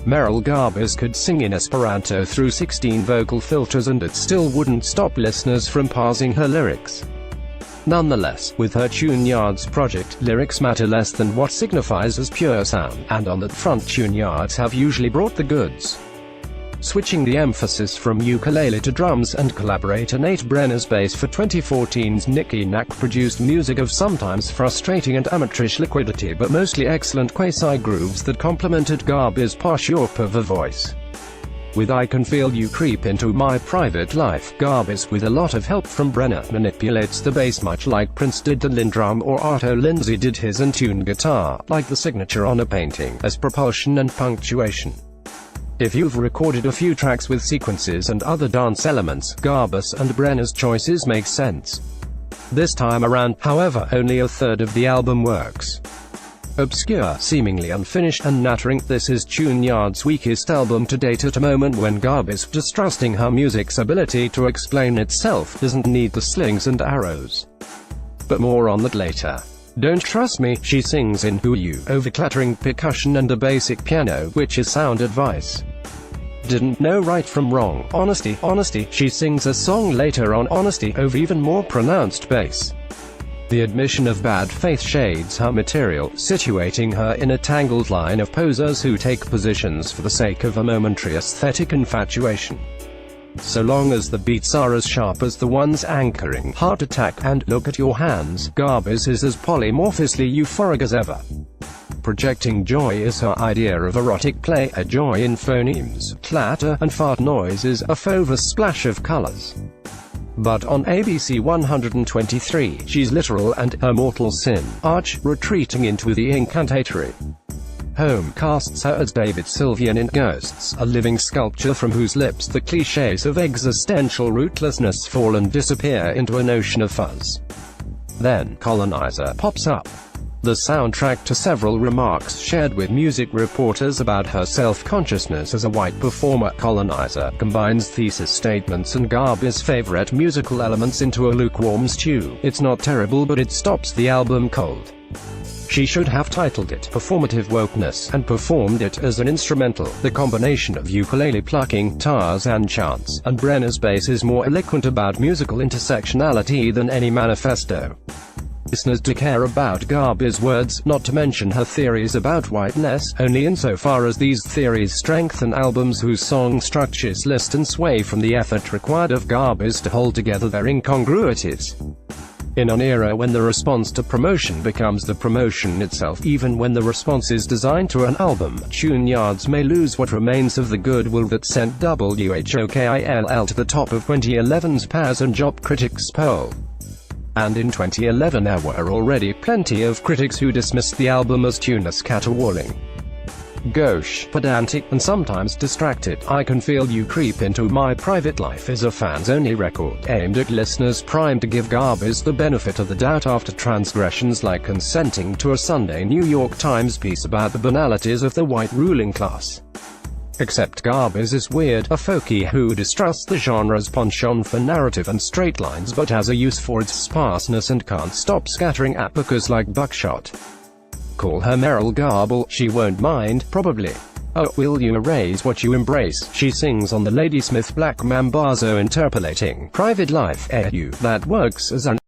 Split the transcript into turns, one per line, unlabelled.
Merrill Garbus could sing in Esperanto through 16 vocal filters and it still wouldn't stop listeners from parsing her lyrics. Nonetheless, with her Tune Yards project, lyrics matter less than what signifies as pure sound, and on that front Tune Yards have usually brought the goods. Switching the emphasis from ukulele to drums and collaborator Nate Brenner's bass for 2014's Nicky Knack produced music of sometimes frustrating and amateurish liquidity but mostly excellent quasi-grooves that complemented Garbus' posh Yorkpava voice. With I Can Feel You Creep Into My Private Life, Garbus, with a lot of help from Brenner, manipulates the bass much like Prince did the Lindrum or Arto Lindsay did his untuned guitar, like the signature on a painting, as propulsion and punctuation. If you've recorded a few tracks with sequences and other dance elements, Garbus and Brenner's choices make sense. This time around, however, only a third of the album works. Obscure, seemingly unfinished, and nattering, this is Tune Yard's weakest album to date at a moment when Garbus, distrusting her music's ability to explain itself, doesn't need the slings and arrows. But more on that later. Don't trust me, she sings in Who You, over clattering percussion and a basic piano, which is sound advice. Didn't know right from wrong, honesty, honesty, she sings a song later on Honesty, over even more pronounced bass. The admission of bad faith shades her material, situating her in a tangled line of posers who take positions for the sake of a momentary aesthetic infatuation. So long as the beats are as sharp as the ones anchoring Heart Attack and Look at Your Hands, Garbus is as polymorphously euphoric as ever. Projecting joy is her idea of erotic play, a joy in phonemes, clatter, and fart noises, a fauve splash of colors. But on ABC 123, she's literal and, her mortal sin, arch, retreating into the incantatory. Home casts her as David Sylvian in Ghosts, a living sculpture from whose lips the clichés of existential rootlessness fall and disappear into an ocean of fuzz. Then, Colonizer pops up. The soundtrack to several remarks shared with music reporters about her self-consciousness as a white performer. Colonizer combines thesis statements and Garbus' favorite musical elements into a lukewarm stew. It's not terrible, but it stops the album cold. She should have titled it Performative Wokeness, and performed it as an instrumental. The combination of ukulele plucking, guitars and chants, and Brenner's bass is more eloquent about musical intersectionality than any manifesto. Listeners do care about Garbus' words, not to mention her theories about whiteness, only insofar as these theories strengthen albums whose song structures list and sway from the effort required of Garbus to hold together their incongruities. In an era when the response to promotion becomes the promotion itself, even when the response is designed to an album, Tune Yards may lose what remains of the goodwill that sent WHOKILL to the top of 2011's Paz and Job Critics poll. And in 2011 there were already plenty of critics who dismissed the album as tuneless, caterwauling, gauche, pedantic, and sometimes distracted. I Can Feel You Creep Into My Private Life is a fans-only record, aimed at listeners primed to give Garbus the benefit of the doubt after transgressions like consenting to a Sunday New York Times piece about the banalities of the white ruling class. Except Garbus is weird, a folkie who distrusts the genre's penchant for narrative and straight lines but has a use for its sparseness and can't stop scattering apocas like buckshot. Call her Merrill Garbus, she won't mind, probably. Oh, will you erase what you embrace? She sings on the Ladysmith Black Mambazo interpolating Private Life. You, that works as an